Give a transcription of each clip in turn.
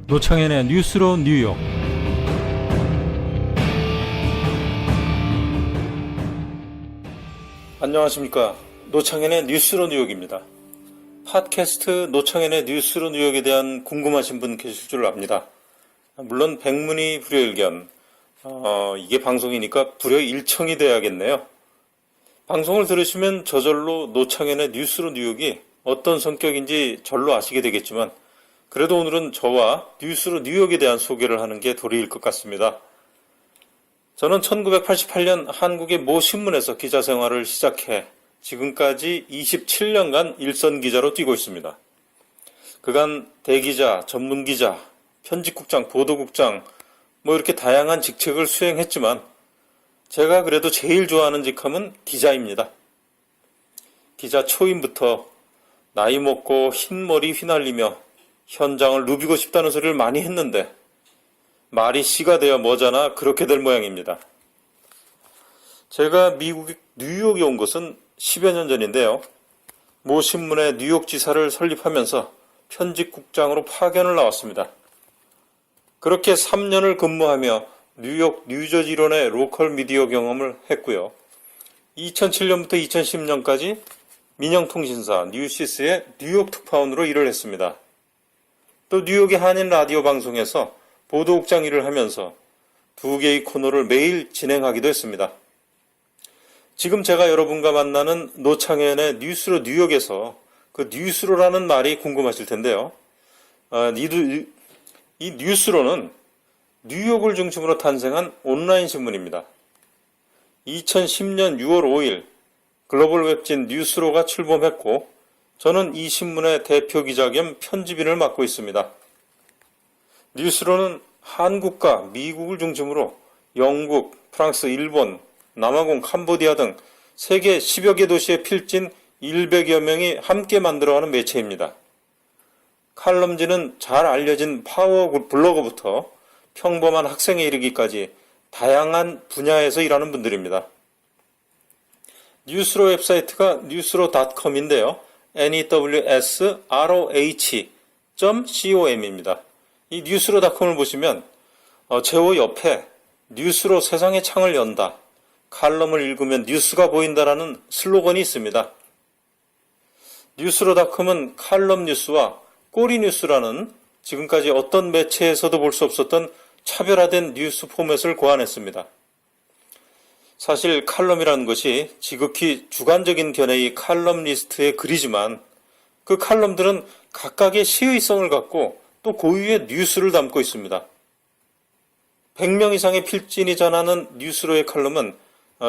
노창현의 뉴스로 뉴욕. 안녕하십니까. 노창현의 뉴스로 뉴욕입니다. 팟캐스트 노창현의 뉴스로 뉴욕에 대한 궁금하신 분 계실 줄 압니다. 물론 백문이 불여일견, 이게 방송이니까 불여일청이 돼야겠네요. 방송을 들으시면 저절로 노창현의 뉴스로 뉴욕이 어떤 성격인지 절로 아시게 되겠지만, 그래도 오늘은 저와 뉴스로 뉴욕에 대한 소개를 하는 게 도리일 것 같습니다. 저는 1988년 한국의 모 신문에서 기자 생활을 시작해 지금까지 27년간 일선 기자로 뛰고 있습니다. 그간 대기자, 전문기자, 편집국장, 보도국장 이렇게 다양한 직책을 수행했지만 제가 그래도 제일 좋아하는 직함은 기자입니다. 기자 초임부터 나이 먹고 흰머리 휘날리며 현장을 누비고 싶다는 소리를 많이 했는데 말이 씨가 되어 머자나 그렇게 될 모양입니다. 제가 미국 뉴욕에 온 것은 10여 년 전인데요. 모 신문의 뉴욕지사를 설립하면서 편집국장으로 파견을 나왔습니다. 그렇게 3년을 근무하며 뉴욕 뉴저지론의 로컬 미디어 경험을 했고요. 2007년부터 2010년까지 민영통신사 뉴시스의 뉴욕 특파원으로 일을 했습니다. 또 뉴욕의 한인 라디오 방송에서 보도국장 일을 하면서 2개의 코너를 매일 진행하기도 했습니다. 지금 제가 여러분과 만나는 노창현의 뉴스로 뉴욕에서 그 뉴스로라는 말이 궁금하실 텐데요. 이 뉴스로는 뉴욕을 중심으로 탄생한 온라인 신문입니다. 2010년 6월 5일 글로벌 웹진 뉴스로가 출범했고 저는 이 신문의 대표 기자 겸 편집인을 맡고 있습니다. 뉴스로는 한국과 미국을 중심으로 영국, 프랑스, 일본, 남아공, 캄보디아 등 세계 10여 개 도시에 필진 100여 명이 함께 만들어가는 매체입니다. 칼럼지는 잘 알려진 파워 블로거부터 평범한 학생에 이르기까지 다양한 분야에서 일하는 분들입니다. 뉴스로 웹사이트가 newsro.com인데요. newsroh.com입니다. 이 newsro.com을 보시면 제호 옆에 뉴스로 세상의 창을 연다, 칼럼을 읽으면 뉴스가 보인다라는 슬로건이 있습니다. newsro.com은 칼럼 뉴스와 꼬리 뉴스라는 지금까지 어떤 매체에서도 볼 수 없었던 차별화된 뉴스 포맷을 고안했습니다. 사실 칼럼이라는 것이 지극히 주관적인 견해의 칼럼리스트의 글이지만 그 칼럼들은 각각의 시의성을 갖고 또 고유의 뉴스를 담고 있습니다. 100명 이상의 필진이 전하는 뉴스로의 칼럼은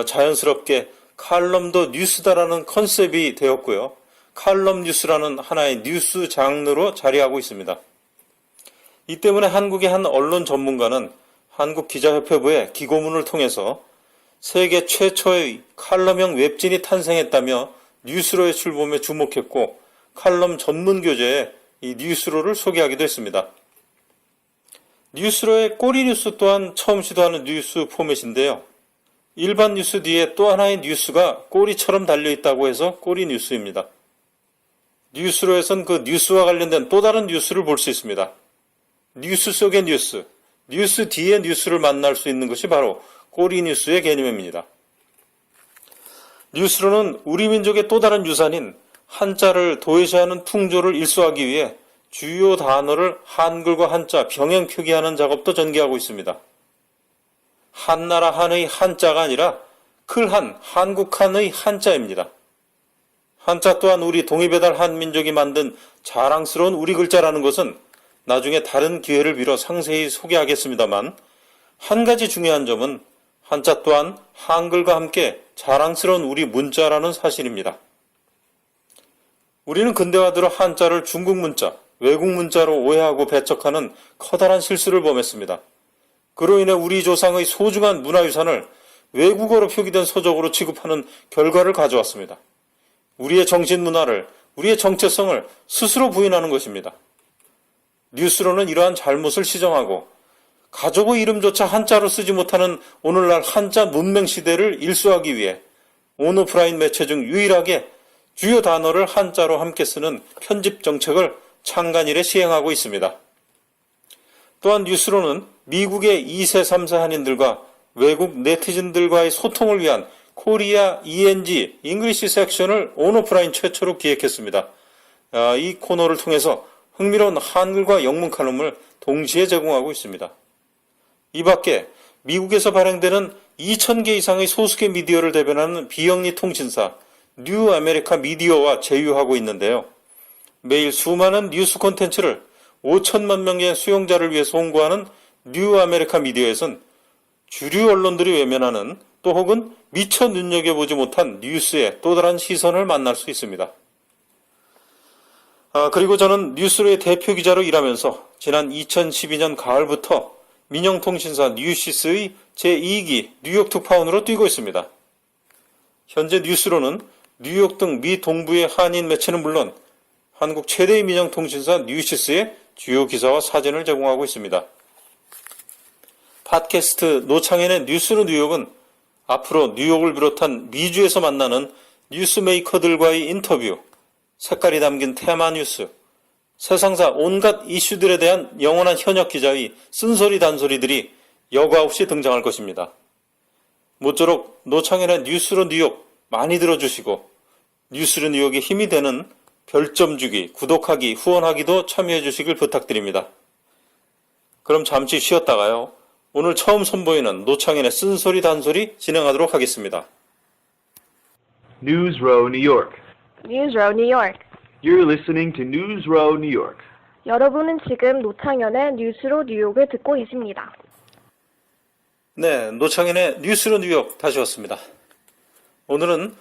자연스럽게 칼럼도 뉴스다라는 컨셉이 되었고요. 칼럼 뉴스라는 하나의 뉴스 장르로 자리하고 있습니다. 이 때문에 한국의 한 언론 전문가는 한국기자협회부의 기고문을 통해서 세계 최초의 칼럼형 웹진이 탄생했다며 뉴스로의 출범에 주목했고 칼럼 전문 교재에 이 뉴스로를 소개하기도 했습니다. 뉴스로의 꼬리 뉴스 또한 처음 시도하는 뉴스 포맷인데요. 일반 뉴스 뒤에 또 하나의 뉴스가 꼬리처럼 달려있다고 해서 꼬리 뉴스입니다. 뉴스로에선 그 뉴스와 관련된 또 다른 뉴스를 볼 수 있습니다. 뉴스 속의 뉴스, 뉴스 뒤에 뉴스를 만날 수 있는 것이 바로 꼬리 뉴스의 개념입니다. 뉴스로는 우리 민족의 또 다른 유산인 한자를 도외시하는 풍조를 일소하기 위해 주요 단어를 한글과 한자 병행 표기하는 작업도 전개하고 있습니다. 한나라 한의 한자가 아니라 클한, 한국한의 한자입니다. 한자 또한 우리 동이배달 한민족이 만든 자랑스러운 우리 글자라는 것은 나중에 다른 기회를 빌어 상세히 소개하겠습니다만 한 가지 중요한 점은 한자 또한 한글과 함께 자랑스러운 우리 문자라는 사실입니다. 우리는 근대화 들어 한자를 중국 문자, 외국 문자로 오해하고 배척하는 커다란 실수를 범했습니다. 그로 인해 우리 조상의 소중한 문화유산을 외국어로 표기된 서적으로 취급하는 결과를 가져왔습니다. 우리의 정신문화를, 우리의 정체성을 스스로 부인하는 것입니다. 뉴스로는 이러한 잘못을 시정하고 가족의 이름조차 한자로 쓰지 못하는 오늘날 한자 문맹 시대를 일소하기 위해 온오프라인 매체 중 유일하게 주요 단어를 한자로 함께 쓰는 편집 정책을 창간일에 시행하고 있습니다. 또한 뉴스로는 미국의 2세, 3세 한인들과 외국 네티즌들과의 소통을 위한 코리아 ENG, 잉글리시 섹션을 온오프라인 최초로 기획했습니다. 이 코너를 통해서 흥미로운 한글과 영문 칼럼을 동시에 제공하고 있습니다. 이 밖에 미국에서 발행되는 2,000개 이상의 소수계 미디어를 대변하는 비영리 통신사 뉴 아메리카 미디어와 제휴하고 있는데요. 매일 수많은 뉴스 콘텐츠를 5천만 명의 수용자를 위해서 홍보하는 뉴 아메리카 미디어에선 주류 언론들이 외면하는 또 혹은 미처 눈여겨보지 못한 뉴스의 또 다른 시선을 만날 수 있습니다. 그리고 저는 뉴스로의 대표 기자로 일하면서 지난 2012년 가을부터 민영통신사 뉴시스의 제2기 뉴욕 특파원으로 뛰고 있습니다. 현재 뉴스로는 뉴욕 등 미 동부의 한인 매체는 물론 한국 최대의 민영통신사 뉴시스의 주요 기사와 사진을 제공하고 있습니다. 팟캐스트 노창현의 뉴스로 뉴욕은 앞으로 뉴욕을 비롯한 미주에서 만나는 뉴스메이커들과의 인터뷰, 색깔이 담긴 테마 뉴스, 세상사 온갖 이슈들에 대한 영원한 현역 기자의 쓴소리 단소리들이 여과 없이 등장할 것입니다. 모쪼록 노창현의 뉴스로 뉴욕 많이 들어주시고 뉴스로 뉴욕의 힘이 되는 별점 주기, 구독하기, 후원하기도 참여해 주시길 부탁드립니다. 그럼 잠시 쉬었다가요. 오늘 처음 선보이는 노창현의 쓴소리 단소리 진행하도록 하겠습니다. News Row, New York. News Row, New York. You're listening to News Row, New York. 여러분은 지금 노창현의 뉴스로 뉴욕을 듣고 계십니다. 네, 노창현의 뉴스로 뉴욕 다시 왔습니다. 오늘은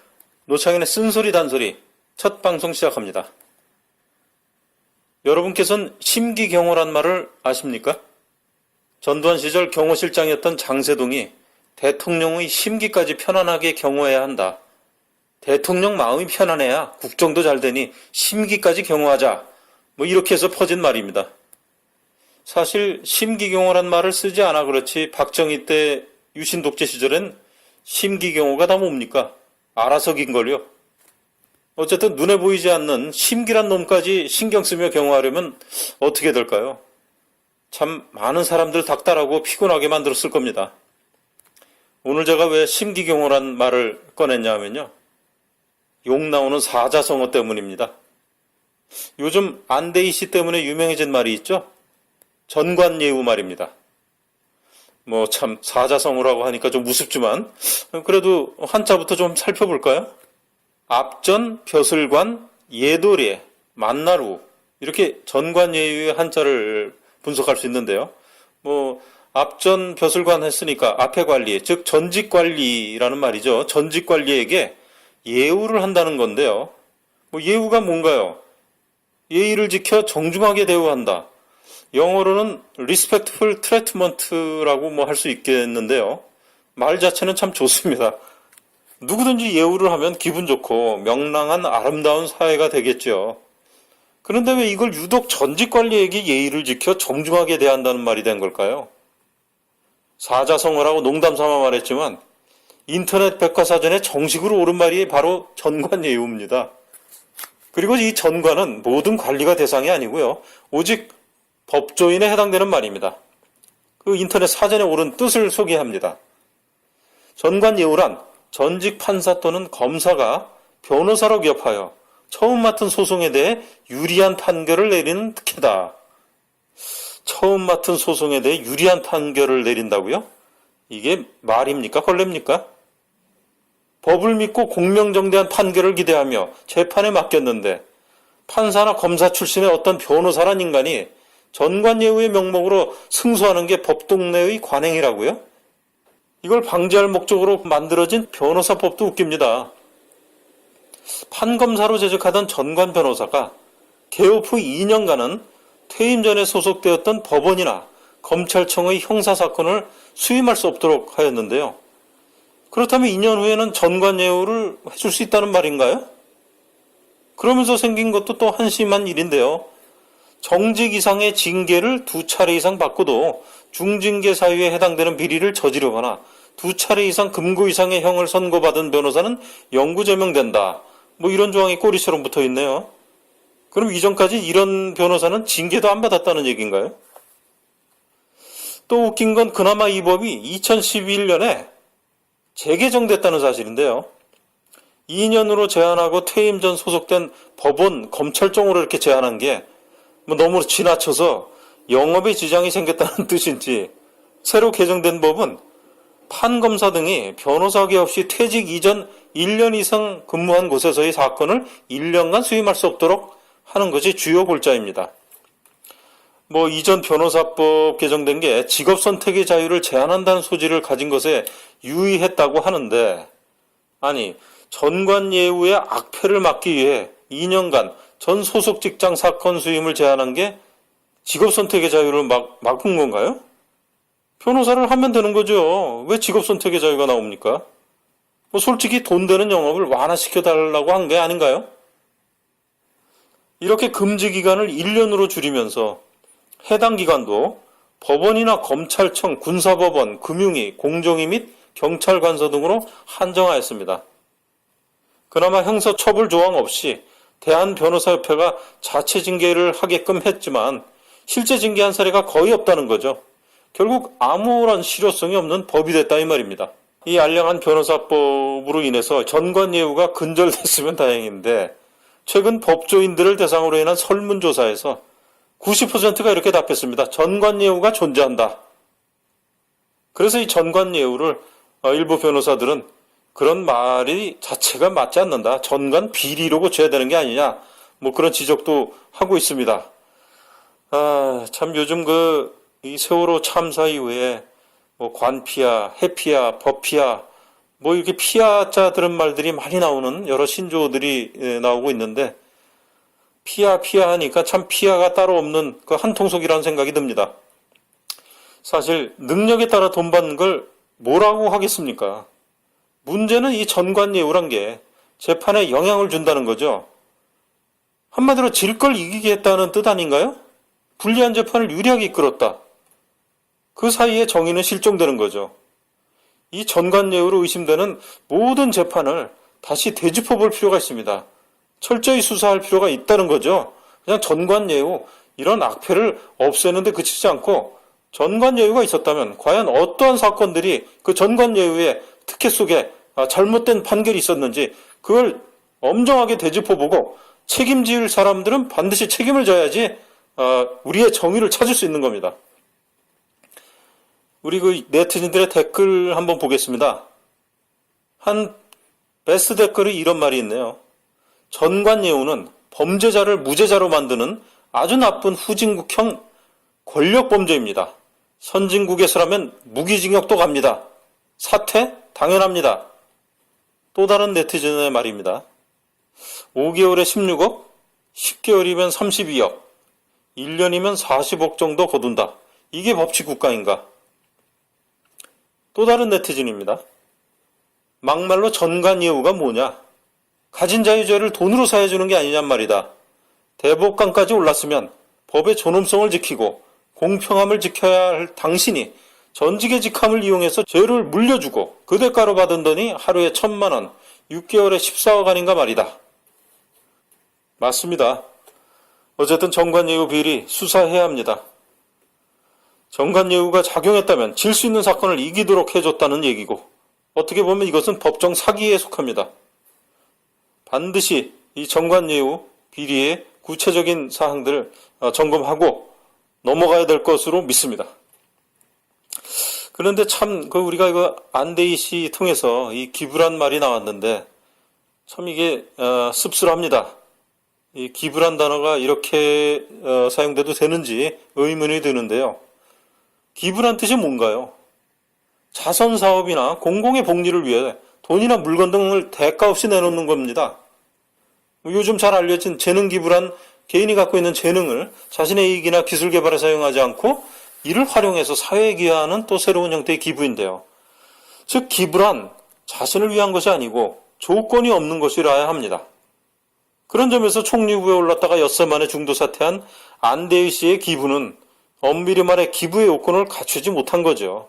노창현의 쓴소리 단소리 첫 방송 시작합니다. 여러분께서는 심기경호란 말을 아십니까? 전두환 시절 경호실장이었던 장세동이 대통령의 심기까지 편안하게 경호해야 한다. 대통령 마음이 편안해야 국정도 잘 되니 심기까지 경호하자. 이렇게 해서 퍼진 말입니다. 사실 심기경호란 말을 쓰지 않아 그렇지 박정희 때 유신 독재 시절엔 심기경호가 다 뭡니까? 알아서긴걸요. 어쨌든 눈에 보이지 않는 심기란 놈까지 신경 쓰며 경호하려면 어떻게 될까요? 참 많은 사람들 닥달하고 피곤하게 만들었을 겁니다. 오늘 제가 왜 심기경호란 말을 꺼냈냐 하면요. 욕 나오는 사자성어 때문입니다. 요즘 안대희 씨 때문에 유명해진 말이 있죠? 전관예우 말입니다. 참 사자성어라고 하니까 좀 우습지만 그래도 한자부터 좀 살펴볼까요? 앞전, 벼슬관, 예도례, 만나루 이렇게 전관예우의 한자를 분석할 수 있는데요. 앞전, 벼슬관 했으니까 앞에 관리, 즉 전직관리라는 말이죠. 전직관리에게 예우를 한다는 건데요. 예우가 뭔가요? 예의를 지켜 정중하게 대우한다. 영어로는 respectful treatment라고 할 수 있겠는데요. 말 자체는 참 좋습니다. 누구든지 예우를 하면 기분 좋고 명랑한 아름다운 사회가 되겠죠. 그런데 왜 이걸 유독 전직관리에게 예의를 지켜 정중하게 대한다는 말이 된 걸까요? 사자성어라고 농담 삼아 말했지만 인터넷 백과사전에 정식으로 옳은 말이 바로 전관예우입니다. 그리고 이 전관은 모든 관리가 대상이 아니고요. 오직 법조인에 해당되는 말입니다. 그 인터넷 사전에 옳은 뜻을 소개합니다. 전관예우란 전직 판사 또는 검사가 변호사로 기업하여 처음 맡은 소송에 대해 유리한 판결을 내리는 특혜다. 처음 맡은 소송에 대해 유리한 판결을 내린다고요? 이게 말입니까? 걸레입니까? 법을 믿고 공명정대한 판결을 기대하며 재판에 맡겼는데 판사나 검사 출신의 어떤 변호사란 인간이 전관예우의 명목으로 승소하는 게 법동내의 관행이라고요? 이걸 방지할 목적으로 만들어진 변호사법도 웃깁니다. 판검사로 재직하던 전관 변호사가 개업 후 2년간은 퇴임 전에 소속되었던 법원이나 검찰청의 형사사건을 수임할 수 없도록 하였는데요. 그렇다면 2년 후에는 전관예우를 해줄 수 있다는 말인가요? 그러면서 생긴 것도 또 한심한 일인데요. 정직 이상의 징계를 2차례 이상 받고도 중징계 사유에 해당되는 비리를 저지르거나 2차례 이상 금고 이상의 형을 선고받은 변호사는 영구 제명된다. 이런 조항이 꼬리처럼 붙어 있네요. 그럼 이전까지 이런 변호사는 징계도 안 받았다는 얘기인가요? 또 웃긴 건 그나마 이 법이 2011년에 재개정됐다는 사실인데요. 2년으로 제한하고 퇴임 전 소속된 법원, 검찰종으로 이렇게 제한한 게 뭐 너무 지나쳐서 영업에 지장이 생겼다는 뜻인지, 새로 개정된 법은 판검사 등이 변호사계 없이 퇴직 이전 1년 이상 근무한 곳에서의 사건을 1년간 수임할 수 없도록 하는 것이 주요 골자입니다. 뭐 이전 변호사법 개정된 게 직업 선택의 자유를 제한한다는 소지를 가진 것에 유의했다고 하는데, 아니 전관예우의 악폐를 막기 위해 2년간 전 소속 직장 사건 수임을 제한한 게 직업 선택의 자유를 막은 건가요? 변호사를 하면 되는 거죠. 왜 직업 선택의 자유가 나옵니까? 뭐 솔직히 돈 되는 영업을 완화시켜 달라고 한 게 아닌가요? 이렇게 금지 기간을 1년으로 줄이면서 해당 기관도 법원이나 검찰청, 군사법원, 금융위, 공정위 및 경찰관서 등으로 한정하였습니다. 그나마 형사처벌 조항 없이 대한변호사협회가 자체 징계를 하게끔 했지만 실제 징계한 사례가 거의 없다는 거죠. 결국 아무런 실효성이 없는 법이 됐다 이 말입니다. 이 알량한 변호사법으로 인해서 전관예우가 근절됐으면 다행인데, 최근 법조인들을 대상으로 인한 설문조사에서 90%가 이렇게 답했습니다. 전관예우가 존재한다. 그래서 이 전관예우를 일부 변호사들은 그런 말이 자체가 맞지 않는다, 전관 비리로 고쳐야 되는 게 아니냐, 뭐 그런 지적도 하고 있습니다. 참 요즘 이 세월호 참사 이후에 뭐 관피아, 해피아, 법피아, 뭐 이렇게 피아자 들은 말들이 많이 나오는 여러 신조어들이 나오고 있는데, 피아 하니까 참 피아가 따로 없는 그 한통속이라는 생각이 듭니다. 사실 능력에 따라 돈 받는 걸 뭐라고 하겠습니까? 문제는 이 전관예우란 게 재판에 영향을 준다는 거죠. 한마디로 질 걸 이기게 했다는 뜻 아닌가요? 불리한 재판을 유리하게 이끌었다. 그 사이에 정의는 실종되는 거죠. 이 전관예우로 의심되는 모든 재판을 다시 되짚어 볼 필요가 있습니다. 철저히 수사할 필요가 있다는 거죠. 그냥 전관예우, 이런 악폐를 없애는데 그치지 않고 전관예우가 있었다면 과연 어떠한 사건들이 그 전관예우의 특혜 속에 잘못된 판결이 있었는지 그걸 엄정하게 되짚어보고 책임질 사람들은 반드시 책임을 져야지 우리의 정의를 찾을 수 있는 겁니다. 우리 그 네티즌들의 댓글 한번 보겠습니다. 한 베스트 댓글에 이런 말이 있네요. 전관예우는 범죄자를 무죄자로 만드는 아주 나쁜 후진국형 권력범죄입니다. 선진국에서라면 무기징역도 갑니다. 사퇴? 당연합니다. 또 다른 네티즌의 말입니다. 5개월에 16억, 10개월이면 32억, 1년이면 40억 정도 거둔다. 이게 법치 국가인가? 또 다른 네티즌입니다. 막말로 전관예우가 뭐냐? 가진 자유죄를 돈으로 사해주는 게 아니냔 말이다. 대법관까지 올랐으면 법의 존엄성을 지키고 공평함을 지켜야 할 당신이 전직의 직함을 이용해서 죄를 물려주고 그 대가로 받은 돈이 하루에 1,000만 원, 6개월에 14억 원인가 말이다. 맞습니다. 어쨌든 전관예우 비리 수사해야 합니다. 전관예우가 작용했다면 질 수 있는 사건을 이기도록 해줬다는 얘기고, 어떻게 보면 이것은 법정 사기에 속합니다. 반드시 이 전관예우 비리의 구체적인 사항들을 점검하고 넘어가야 될 것으로 믿습니다. 그런데 참 우리가 이거 안대희 씨 통해서 이 기부란 말이 나왔는데 참 이게 씁쓸합니다. 이 기부란 단어가 이렇게 사용돼도 되는지 의문이 드는데요. 기부란 뜻이 뭔가요? 자선사업이나 공공의 복리를 위해 돈이나 물건 등을 대가 없이 내놓는 겁니다. 요즘 잘 알려진 재능기부란 개인이 갖고 있는 재능을 자신의 이익이나 기술 개발에 사용하지 않고 이를 활용해서 사회에 기여하는 또 새로운 형태의 기부인데요. 즉 기부란 자신을 위한 것이 아니고 조건이 없는 것이라야 합니다. 그런 점에서 총리 후보에 올랐다가 엿새 만에 중도 사퇴한 안대희 씨의 기부는 엄밀히 말해 기부의 요건을 갖추지 못한 거죠.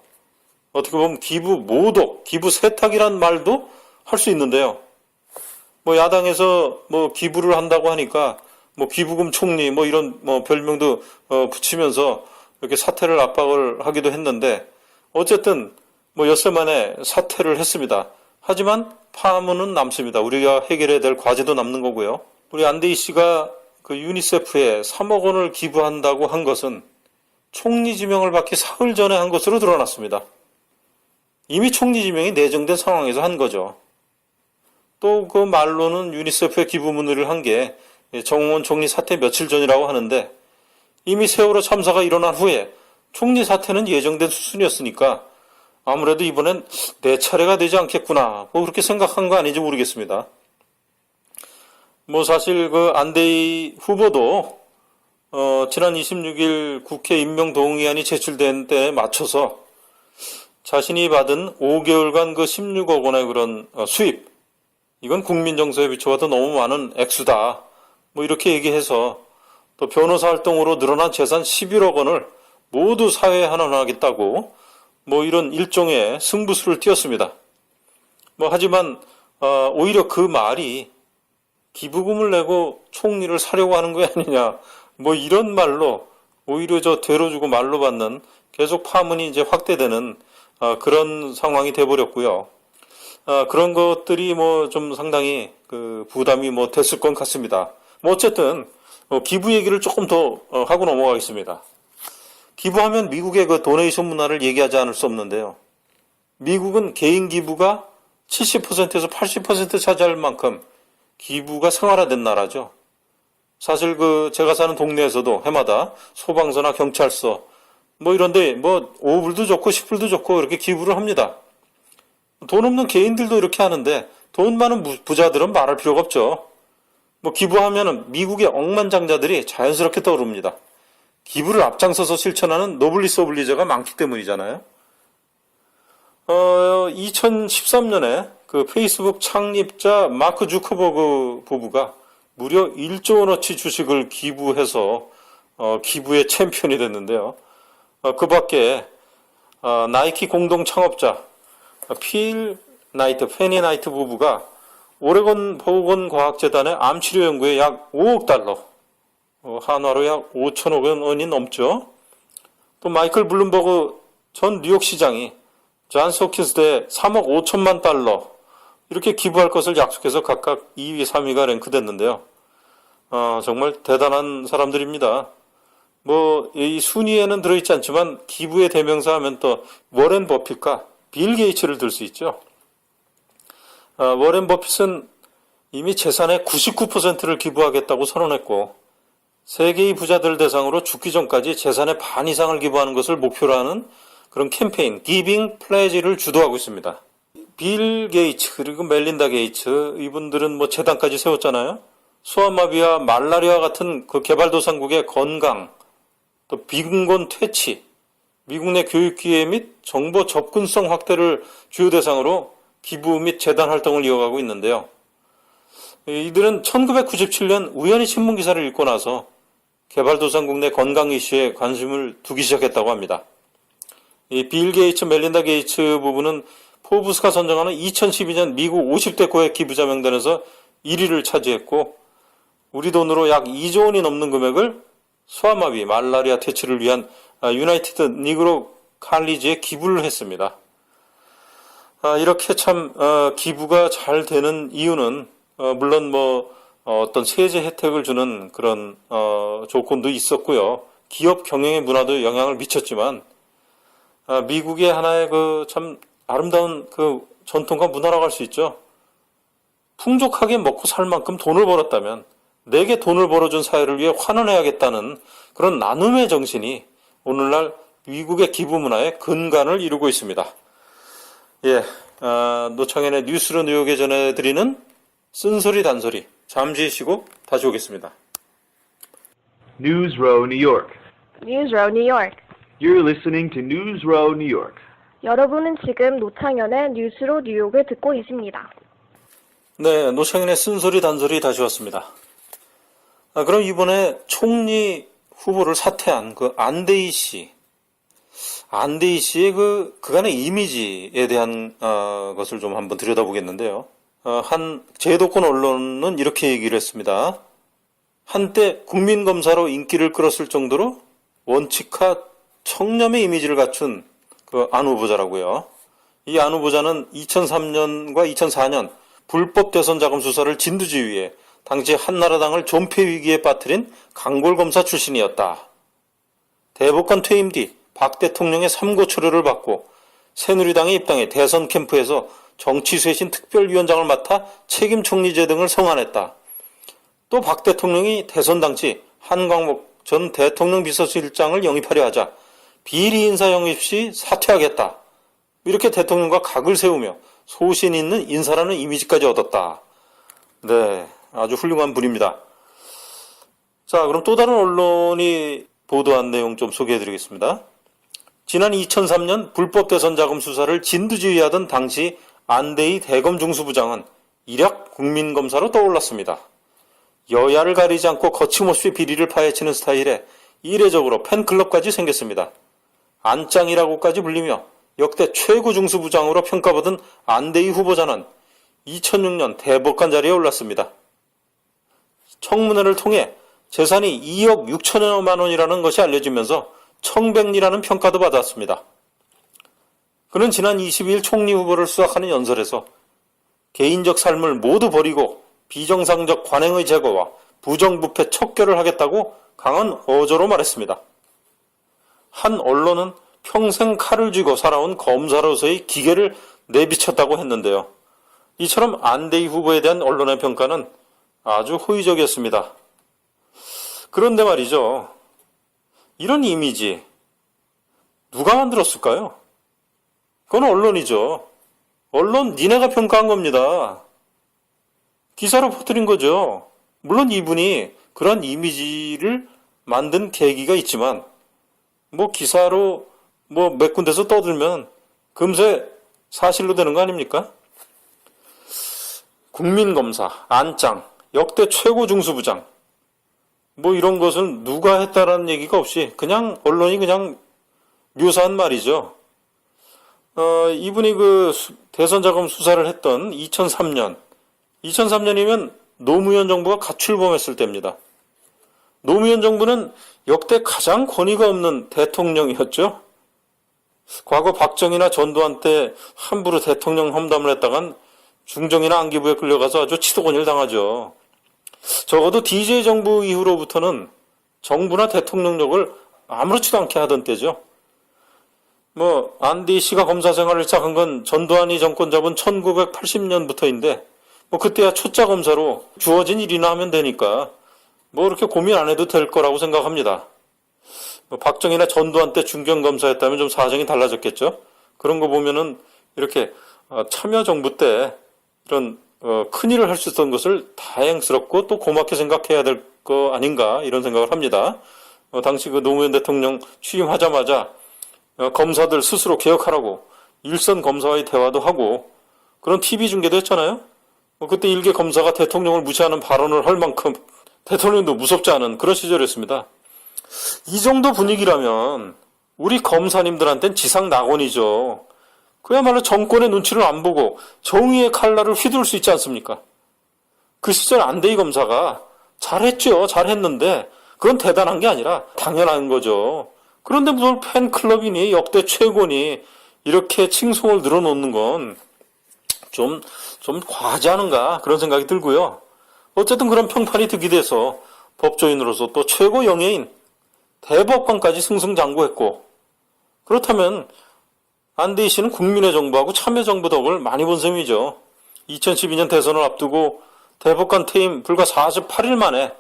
어떻게 보면 기부 모독, 기부 세탁이란 말도 할 수 있는데요. 야당에서 기부를 한다고 하니까 기부금 총리 이런 별명도 붙이면서 이렇게 사퇴를 압박을 하기도 했는데 어쨌든 뭐 엿새 만에 사퇴를 했습니다. 하지만 파문은 남습니다. 우리가 해결해야 될 과제도 남는 거고요. 우리 안데이 씨가 그 유니세프에 3억 원을 기부한다고 한 것은 총리 지명을 받기 사흘 전에 한 것으로 드러났습니다. 이미 총리 지명이 내정된 상황에서 한 거죠. 또 그 말로는 유니세프에 기부 문의를 한 게 정홍원 총리 사퇴 며칠 전이라고 하는데 이미 세월호 참사가 일어난 후에 총리 사퇴는 예정된 수순이었으니까 아무래도 이번엔 내 차례가 되지 않겠구나 뭐 그렇게 생각한 거 아닌지 모르겠습니다. 뭐 사실 그 안데이 후보도 지난 26일 국회 임명동의안이 제출된 때에 맞춰서 자신이 받은 5개월간 그 16억 원의 그런 수입, 이건 국민 정서에 비춰봐도 너무 많은 액수다 뭐 이렇게 얘기해서 또 변호사 활동으로 늘어난 재산 11억 원을 모두 사회에 환원하겠다고 뭐 이런 일종의 승부수를 띄웠습니다. 뭐 하지만 오히려 그 말이 기부금을 내고 총리를 사려고 하는 거 아니냐 뭐 이런 말로 오히려 저 되로주고 말로 받는 계속 파문이 이제 확대되는 그런 상황이 돼버렸고요. 그런 것들이 뭐 좀 상당히 그 부담이 뭐 됐을 것 같습니다. 뭐 어쨌든 기부 얘기를 조금 더 하고 넘어가겠습니다. 기부하면 미국의 그 도네이션 문화를 얘기하지 않을 수 없는데요. 미국은 개인 기부가 70%에서 80% 차지할 만큼 기부가 생활화된 나라죠. 사실 그 제가 사는 동네에서도 해마다 소방서나 경찰서 뭐 이런데 뭐 5불도 좋고 10불도 좋고 이렇게 기부를 합니다. 돈 없는 개인들도 이렇게 하는데 돈 많은 부자들은 말할 필요가 없죠. 뭐 기부하면은 미국의 억만장자들이 자연스럽게 떠오릅니다. 기부를 앞장서서 실천하는 노블리스 오블리저가 많기 때문이잖아요. 2013년에 그 페이스북 창립자 마크 주커버그 부부가 무려 1조 원어치 주식을 기부해서 기부의 챔피언이 됐는데요. 그 밖에 나이키 공동 창업자 필 나이트, 페니 나이트 부부가 오레곤 보건과학재단의 암치료 연구에 약 5억 달러, 한화로 약 5천억 원이 넘죠. 또 마이클 블룸버그 전 뉴욕시장이 존스 홉킨스대에 3억 5천만 달러 이렇게 기부할 것을 약속해서 각각 2위, 3위가 랭크됐는데요. 정말 대단한 사람들입니다. 뭐 이 순위에는 들어있지 않지만 기부의 대명사 하면 또 워렌 버핏과 빌 게이츠를 들 수 있죠. 워렌 버핏은 이미 재산의 99%를 기부하겠다고 선언했고 세계의 부자들 대상으로 죽기 전까지 재산의 반 이상을 기부하는 것을 목표로 하는 그런 캠페인 기빙 플래지를 주도하고 있습니다. 빌 게이츠 그리고 멜린다 게이츠 이분들은 뭐 재단까지 세웠잖아요. 소아마비와 말라리아 같은 그 개발도상국의 건강, 또 비근권 퇴치, 미국 내 교육기회 및 정보 접근성 확대를 주요 대상으로 기부 및 재단 활동을 이어가고 있는데요. 이들은 1997년 우연히 신문기사를 읽고 나서 개발도상국 내 건강 이슈에 관심을 두기 시작했다고 합니다. 이 빌 게이츠, 멜린다 게이츠 부부는 포브스가 선정하는 2012년 미국 50대 고액 기부자 명단에서 1위를 차지했고 우리 돈으로 약 2조 원이 넘는 금액을 소아마비, 말라리아 퇴치를 위한 유나이티드 니그로 칼리지에 기부를 했습니다. 이렇게 참 기부가 잘 되는 이유는 물론 뭐 어떤 세제 혜택을 주는 그런 조건도 있었고요. 기업 경영의 문화도 영향을 미쳤지만 미국의 하나의 그 참 아름다운 그 전통과 문화라고 할 수 있죠. 풍족하게 먹고 살 만큼 돈을 벌었다면 내게 돈을 벌어준 사회를 위해 환원해야겠다는 그런 나눔의 정신이 오늘날 미국의 기부 문화의 근간을 이루고 있습니다. 예, 노창현의 뉴스로 뉴욕에 전해드리는 쓴소리 단소리 잠시 쉬고 다시 오겠습니다. News Row, New York. 뉴스로 뉴욕. You're listening to News Row, New York. 여러분은 지금 노창현의 뉴스로 뉴욕을 듣고 있습니다. 네, 노창현의 쓴소리 단소리 다시 왔습니다. 그럼 이번에 총리 후보를 사퇴한 그 안데이 씨의 그간의 이미지에 대한 것을 좀 한번 들여다보겠는데요. 한 제도권 언론은 이렇게 얘기를 했습니다. 한때 국민검사로 인기를 끌었을 정도로 원칙화 청렴의 이미지를 갖춘 그 안 후보자라고요. 이 안 후보자는 2003년과 2004년 불법 대선 자금 수사를 진두지휘해 당시 한나라당을 존폐 위기에 빠뜨린 강골검사 출신이었다. 대법관 퇴임 뒤 박 대통령의 삼고 초려를 받고 새누리당에 입당해 대선 캠프에서 정치쇄신 특별위원장을 맡아 책임 총리제 등을 성안했다. 또 박 대통령이 대선 당시 한광목 전 대통령 비서실장을 영입하려 하자 비리 인사 영입 시 사퇴하겠다. 이렇게 대통령과 각을 세우며 소신 있는 인사라는 이미지까지 얻었다. 네, 아주 훌륭한 분입니다. 자, 그럼 또 다른 언론이 보도한 내용 좀 소개해드리겠습니다. 지난 2003년 불법 대선 자금 수사를 진두지휘하던 당시 안대희 대검 중수부장은 일약 국민검사로 떠올랐습니다. 여야를 가리지 않고 거침없이 비리를 파헤치는 스타일에 이례적으로 팬클럽까지 생겼습니다. 안짱이라고까지 불리며 역대 최고 중수부장으로 평가받은 안대희 후보자는 2006년 대법관 자리에 올랐습니다. 청문회를 통해 재산이 2억 6천여만 원이라는 것이 알려지면서 청백리라는 평가도 받았습니다. 그는 지난 22일 총리 후보를 수락하는 연설에서 개인적 삶을 모두 버리고 비정상적 관행의 제거와 부정부패 척결을 하겠다고 강한 어조로 말했습니다. 한 언론은 평생 칼을 쥐고 살아온 검사로서의 기계를 내비쳤다고 했는데요. 이처럼 안대희 후보에 대한 언론의 평가는 아주 호의적이었습니다. 그런데 말이죠. 이런 이미지 누가 만들었을까요? 그건 언론이죠. 언론 니네가 평가한 겁니다. 기사로 퍼뜨린 거죠. 물론 이분이 그런 이미지를 만든 계기가 있지만 기사로 몇 군데서 떠들면 금세 사실로 되는 거 아닙니까? 국민검사, 안짱, 역대 최고 중수부장 이런 것은 누가 했다라는 얘기가 없이 그냥 언론이 그냥 묘사한 말이죠. 이분이 그 대선 자금 수사를 했던 2003년이면 노무현 정부가 가출범했을 때입니다. 노무현 정부는 역대 가장 권위가 없는 대통령이었죠. 과거 박정희나 전두환 때 함부로 대통령 험담을 했다간 중정이나 안기부에 끌려가서 아주 치도곤을 당하죠. 적어도 DJ 정부 이후로부터는 정부나 대통령력을 아무렇지도 않게 하던 때죠. 안디 씨가 검사 생활을 시작한 건 전두환이 정권 잡은 1980년부터인데 그때야 초짜 검사로 주어진 일이나 하면 되니까 그렇게 고민 안 해도 될 거라고 생각합니다. 박정희나 전두환 때 중견검사였다면 좀 사정이 달라졌겠죠. 그런 거 보면은 이렇게 참여정부 때 이런 큰일을 할 수 있었던 것을 다행스럽고 또 고맙게 생각해야 될 거 아닌가 이런 생각을 합니다. 당시 그 노무현 대통령 취임하자마자 검사들 스스로 개혁하라고 일선 검사와의 대화도 하고 그런 TV 중계도 했잖아요. 그때 일개 검사가 대통령을 무시하는 발언을 할 만큼 대통령도 무섭지 않은 그런 시절이었습니다. 이 정도 분위기라면 우리 검사님들한테는 지상 낙원이죠. 그야말로 정권의 눈치를 안 보고 정의의 칼날을 휘두를 수 있지 않습니까? 그 시절 안대희 검사가 잘했죠. 잘했는데 그건 대단한 게 아니라 당연한 거죠. 그런데 무슨 팬클럽이니 역대 최고니 이렇게 칭송을 늘어놓는 건 좀 과하지 않은가 그런 생각이 들고요. 어쨌든 그런 평판이 득이 돼서 법조인으로서 또 최고 영예인 대법관까지 승승장구했고 그렇다면 안대희 씨는 국민의 정부하고 참여정부 덕을 많이 본 셈이죠. 2012년 대선을 앞두고 대법관 퇴임 불과 48일 만에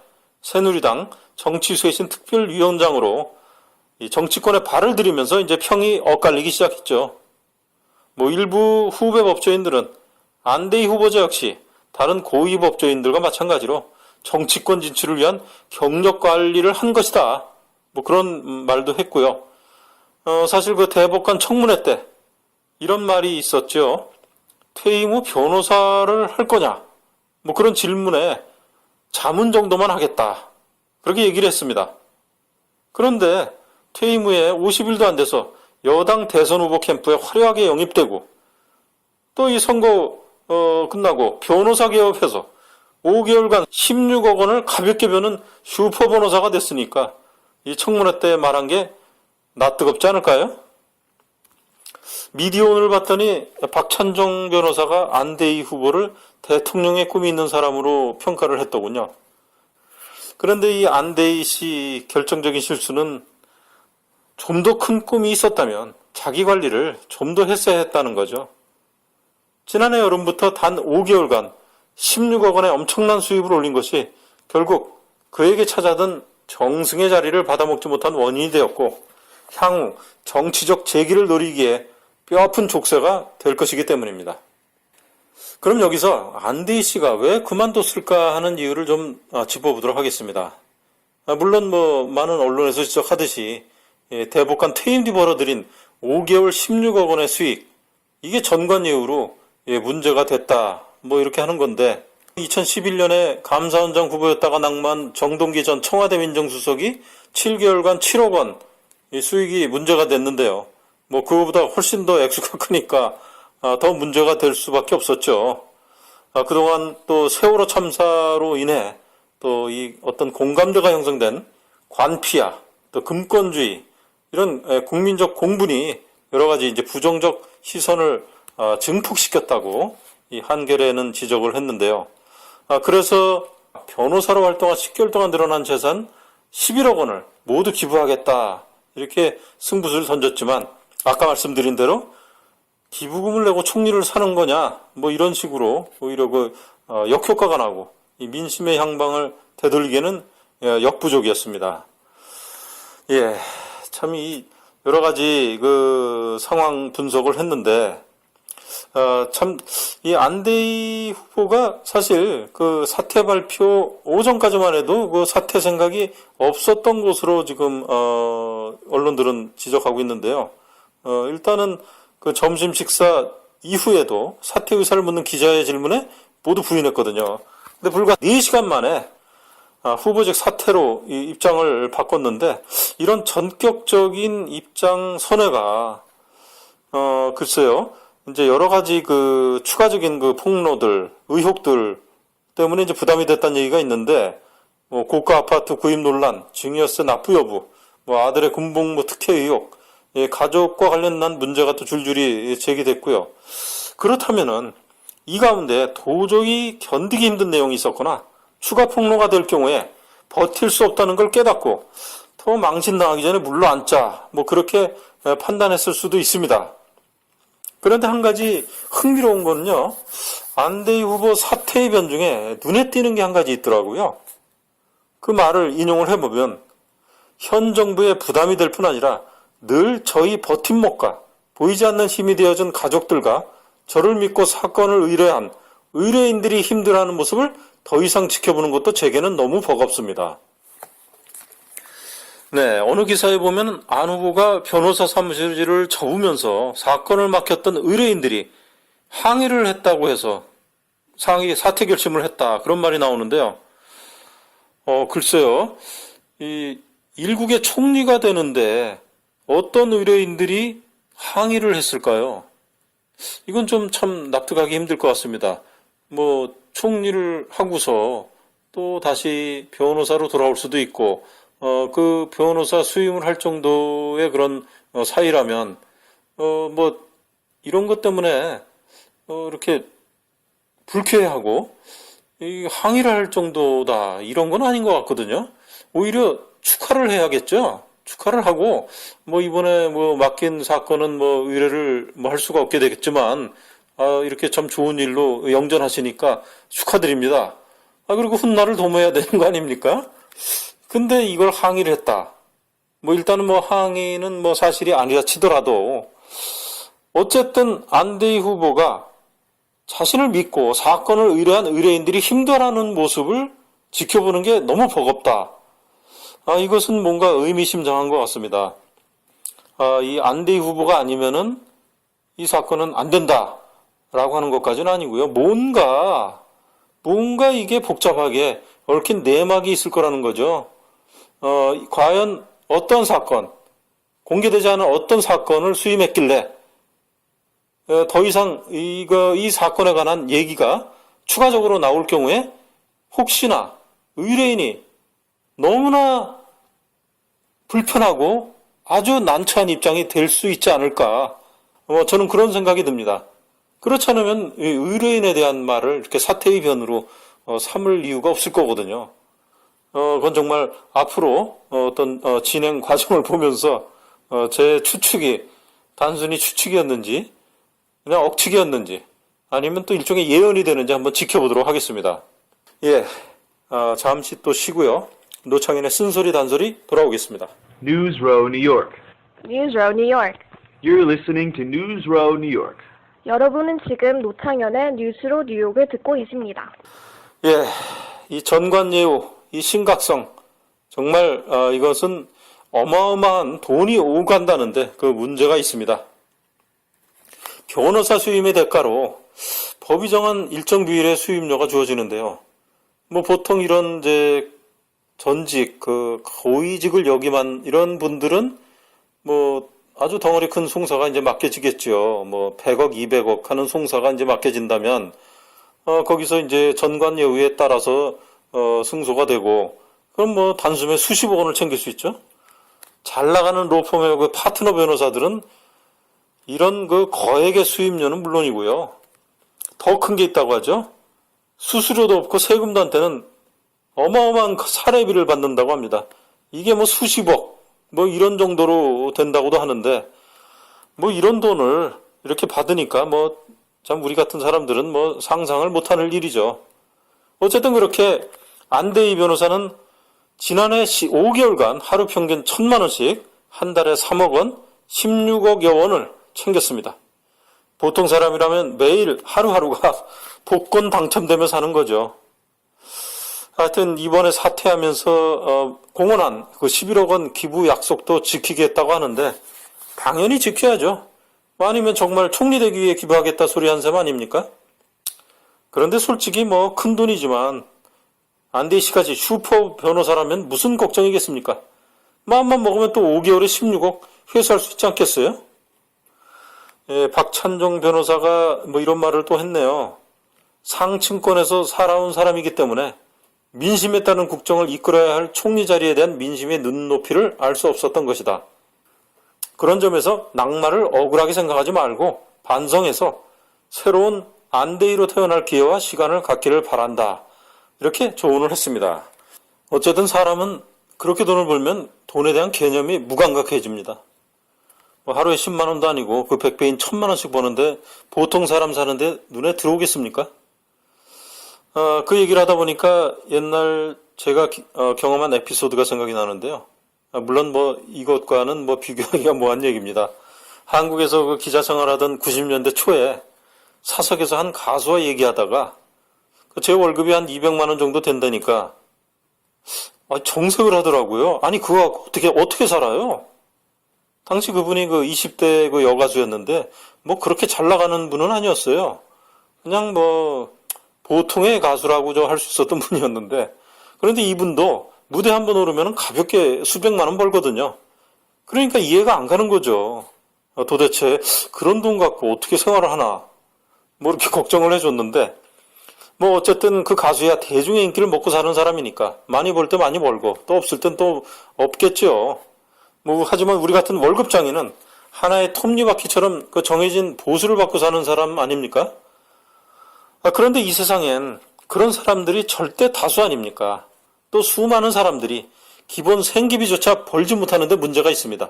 새누리당 정치쇄신 특별위원장으로 이 정치권에 발을 들이면서 이제 평이 엇갈리기 시작했죠. 일부 후배 법조인들은 안대희 후보자 역시 다른 고위 법조인들과 마찬가지로 정치권 진출을 위한 경력 관리를 한 것이다. 그런 말도 했고요. 사실 그 대법관 청문회 때 이런 말이 있었죠. 퇴임 후 변호사를 할 거냐? 그런 질문에 자문 정도만 하겠다. 그렇게 얘기를 했습니다. 그런데 퇴임 후에 50일도 안 돼서 여당 대선 후보 캠프에 화려하게 영입되고 또 이 선거 끝나고 변호사 개업해서 5개월간 16억 원을 가볍게 버는 슈퍼 변호사가 됐으니까 이 청문회 때 말한 게 낯뜨겁지 않을까요? 미디어오늘 봤더니 박찬종 변호사가 안대희 후보를 대통령의 꿈이 있는 사람으로 평가를 했더군요. 그런데 이 안대희 씨 결정적인 실수는 좀 더 큰 꿈이 있었다면 자기 관리를 좀 더 했어야 했다는 거죠. 지난해 여름부터 단 5개월간 16억 원의 엄청난 수입을 올린 것이 결국 그에게 찾아든 정승의 자리를 받아먹지 못한 원인이 되었고 향후 정치적 재기를 노리기에 뼈아픈 족쇄가 될 것이기 때문입니다. 그럼 여기서 안대희 씨가 왜 그만뒀을까 하는 이유를 좀 짚어보도록 하겠습니다. 물론 많은 언론에서 지적하듯이 대법관 퇴임 뒤 벌어들인 5개월 16억 원의 수익, 이게 전관예우로 문제가 됐다 이렇게 하는 건데 2011년에 감사원장 후보였다가 낙마한 정동기 전 청와대 민정수석이 7개월간 7억 원 수익이 문제가 됐는데요. 그거보다 훨씬 더 액수가 크니까 더 문제가 될 수밖에 없었죠. 그동안 또 세월호 참사로 인해 또 이 어떤 공감대가 형성된 관피아, 또 금권주의, 이런 국민적 공분이 여러 가지 이제 부정적 시선을 증폭시켰다고 이 한겨레는 지적을 했는데요. 그래서 변호사로 활동한 10개월 동안 늘어난 재산 11억 원을 모두 기부하겠다 이렇게 승부수를 던졌지만 아까 말씀드린 대로 기부금을 내고 총리를 사는 거냐 이런 식으로 오히려 역효과가 나고 이 민심의 향방을 되돌리기에는 역부족이었습니다. 참 이 여러 가지 상황 분석을 했는데 참 이 안대희 후보가 사실 사퇴 발표 오전까지만 해도 사퇴 생각이 없었던 것으로 지금 언론들은 지적하고 있는데요. 일단은 점심 식사 이후에도 사퇴 의사를 묻는 기자의 질문에 모두 부인했거든요. 근데 불과 4시간 만에 후보직 사퇴로 입장을 바꿨는데 이런 전격적인 입장 선회가 글쎄요. 이제 여러 가지 추가적인 폭로들, 의혹들 때문에 이제 부담이 됐다는 얘기가 있는데 고가 아파트 구입 논란, 증여세 납부 여부, 아들의 군복무 특혜 의혹, 가족과 관련한 문제가 또 줄줄이 제기됐고요. 그렇다면은 이 가운데 도저히 견디기 힘든 내용이 있었거나 추가 폭로가 될 경우에 버틸 수 없다는 걸 깨닫고 더 망신당하기 전에 물러앉자 그렇게 판단했을 수도 있습니다. 그런데 한 가지 흥미로운 거는요. 안대희 후보 사퇴의 변 중에 눈에 띄는 게 한 가지 있더라고요. 그 말을 인용을 해보면 현 정부의 부담이 될 뿐 아니라 늘 저희 버팀목과 보이지 않는 힘이 되어준 가족들과 저를 믿고 사건을 의뢰한 의뢰인들이 힘들어하는 모습을 더 이상 지켜보는 것도 제게는 너무 버겁습니다. 네, 어느 기사에 보면 안 후보가 변호사 사무실을 접으면서 사건을 맡겼던 의뢰인들이 항의를 했다고 해서 사퇴 결심을 했다 그런 말이 나오는데요. 글쎄요. 이 일국의 총리가 되는데 어떤 의뢰인들이 항의를 했을까요? 이건 좀 참 납득하기 힘들 것 같습니다. 총리를 하고서 또 다시 변호사로 돌아올 수도 있고, 그 변호사 수임을 할 정도의 그런 사이라면, 이런 것 때문에, 이렇게 불쾌해하고, 항의를 할 정도다. 이런 건 아닌 것 같거든요. 오히려 축하를 해야겠죠? 축하를 하고, 이번에 맡긴 사건은 의뢰를 할 수가 없게 되겠지만, 이렇게 참 좋은 일로 영전하시니까 축하드립니다. 그리고 훗날을 도모해야 되는 거 아닙니까? 근데 이걸 항의를 했다. 일단은 항의는 사실이 아니라 치더라도, 어쨌든 안대희 후보가 자신을 믿고 사건을 의뢰한 의뢰인들이 힘들어하는 모습을 지켜보는 게 너무 버겁다. 이것은 뭔가 의미심장한 것 같습니다. 이 안대희 후보가 아니면은 이 사건은 안 된다. 라고 하는 것까지는 아니고요. 뭔가 이게 복잡하게 얽힌 내막이 있을 거라는 거죠. 과연 어떤 사건, 공개되지 않은 어떤 사건을 수임했길래 더 이상 이 사건에 관한 얘기가 추가적으로 나올 경우에 혹시나 의뢰인이 너무나 불편하고 아주 난처한 입장이 될 수 있지 않을까. 저는 그런 생각이 듭니다. 그렇지 않으면 이 의뢰인에 대한 말을 이렇게 사태의 변으로 삼을 이유가 없을 거거든요. 그건 정말 앞으로 어떤 진행 과정을 보면서 제 추측이 단순히 추측이었는지 그냥 억측이었는지 아니면 또 일종의 예언이 되는지 한번 지켜보도록 하겠습니다. 예, 잠시 또 쉬고요. 노창현의 쓴소리 단소리 돌아오겠습니다. News Row, New York. 뉴스로 뉴욕. You're listening to News Row, New York. 여러분은 지금 노창현의 뉴스로 뉴욕을 듣고 계십니다. 예, 이 전관예우, 이 심각성, 정말 이것은 어마어마한 돈이 오간다는데 그 문제가 있습니다. 변호사 수임의 대가로 법이 정한 일정 비율의 수임료가 주어지는데요. 보통 이런 이제 전직, 고위직을 역임한 이런 분들은 아주 덩어리 큰 송사가 이제 맡겨지겠죠. 100억, 200억 하는 송사가 이제 맡겨진다면, 거기서 이제 전관예우에 따라서, 승소가 되고, 그럼 단숨에 수십억 원을 챙길 수 있죠. 잘 나가는 로펌의 그 파트너 변호사들은 이런 그 거액의 수임료는 물론이고요. 더 큰 게 있다고 하죠. 수수료도 없고 세금도 안 떼는 어마어마한 사례비를 받는다고 합니다. 이게 수십억, 이런 정도로 된다고도 하는데, 이런 돈을 이렇게 받으니까 참 우리 같은 사람들은 상상을 못하는 일이죠. 어쨌든 그렇게 안대희 변호사는 지난해 5개월간 하루 평균 1,000만 원씩 한 달에 3억 원, 16억여 원을 챙겼습니다. 보통 사람이라면 매일 하루하루가 복권 당첨되며 사는 거죠. 하여튼 이번에 사퇴하면서 공언한 그 11억 원 기부 약속도 지키겠다고 하는데 당연히 지켜야죠. 아니면 정말 총리 되기 위해 기부하겠다 소리 한 셈 아닙니까? 그런데 솔직히 큰 돈이지만 안대희 씨까지 슈퍼 변호사라면 무슨 걱정이겠습니까? 마음만 먹으면 또 5개월에 16억 회수할 수 있지 않겠어요? 예, 박찬종 변호사가 이런 말을 또 했네요. 상층권에서 살아온 사람이기 때문에 민심에 따른 국정을 이끌어야 할 총리 자리에 대한 민심의 눈높이를 알 수 없었던 것이다. 그런 점에서 낙마를 억울하게 생각하지 말고 반성해서 새로운 안대희로 태어날 기회와 시간을 갖기를 바란다. 이렇게 조언을 했습니다. 어쨌든 사람은 그렇게 돈을 벌면 돈에 대한 개념이 무감각해집니다. 하루에 10만 원도 아니고 그 100배인 1,000만 원씩 버는데 보통 사람 사는데 눈에 들어오겠습니까? 그 얘기를 하다 보니까 옛날 제가 경험한 에피소드가 생각이 나는데요. 물론 이것과는 비교하기가 뭐한 얘기입니다. 한국에서 그 기자 생활하던 90년대 초에 사석에서 한 가수와 얘기하다가 제 월급이 한 200만 원 정도 된다니까 정색을 하더라고요. 아니 그거 어떻게 살아요? 당시 그분이 그 20대 그 여가수였는데 그렇게 잘 나가는 분은 아니었어요. 그냥 보통의 가수라고 할 수 있었던 분이었는데 그런데 이분도 무대 한 번 오르면 가볍게 수백만 원 벌거든요. 그러니까 이해가 안 가는 거죠. 도대체 그런 돈 갖고 어떻게 생활을 하나 이렇게 걱정을 해줬는데 어쨌든 그 가수야 대중의 인기를 먹고 사는 사람이니까 많이 벌 때 많이 벌고 또 없을 땐 또 없겠죠. 하지만 우리 같은 월급장애는 하나의 톱니바퀴처럼 그 정해진 보수를 받고 사는 사람 아닙니까? 그런데 이 세상엔 그런 사람들이 절대 다수 아닙니까? 또 수많은 사람들이 기본 생계비조차 벌지 못하는데 문제가 있습니다.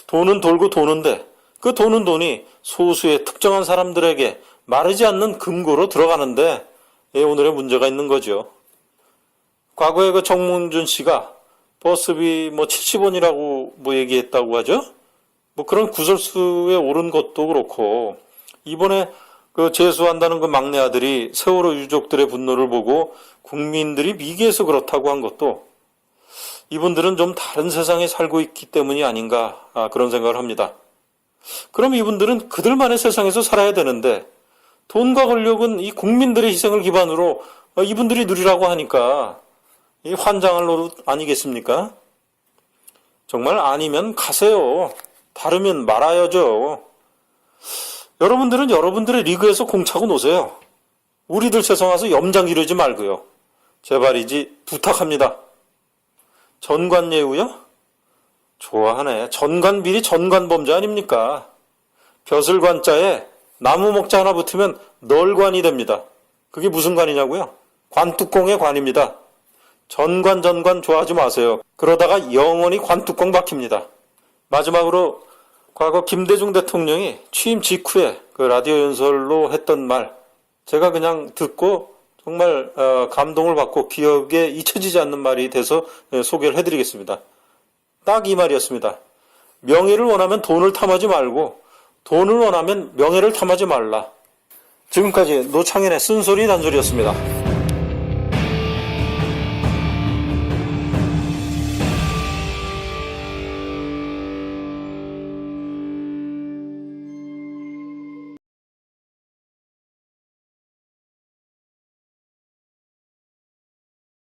돈은 돌고 도는데 그 도는 돈이 소수의 특정한 사람들에게 마르지 않는 금고로 들어가는데 오늘의 문제가 있는 거죠. 과거에 그 정몽준 씨가 버스비 70원이라고 얘기했다고 하죠. 그런 구설수에 오른 것도 그렇고 이번에 그 재수한다는 그 막내 아들이 세월호 유족들의 분노를 보고 국민들이 미개해서 그렇다고 한 것도 이분들은 좀 다른 세상에 살고 있기 때문이 아닌가 그런 생각을 합니다. 그럼 이분들은 그들만의 세상에서 살아야 되는데 돈과 권력은 이 국민들의 희생을 기반으로 이분들이 누리라고 하니까 이 환장할 노릇 아니겠습니까? 정말 아니면 가세요. 다르면 말아야죠. 여러분들은 여러분들의 리그에서 공차고 노세요. 우리들 세상 와서 염장 지르지 말고요. 제발이지 부탁합니다. 전관예우요? 좋아하네. 전관비리 전관범죄 아닙니까? 벼슬관자에 나무 목자 하나 붙으면 널관이 됩니다. 그게 무슨 관이냐고요? 관뚜껑의 관입니다. 전관 좋아하지 마세요. 그러다가 영원히 관뚜껑 박힙니다. 마지막으로 과거 김대중 대통령이 취임 직후에 그 라디오 연설로 했던 말, 제가 그냥 듣고 정말 감동을 받고 기억에 잊혀지지 않는 말이 돼서 소개를 해드리겠습니다. 딱 이 말이었습니다. 명예를 원하면 돈을 탐하지 말고 돈을 원하면 명예를 탐하지 말라. 지금까지 노창현의 쓴소리 단소리였습니다.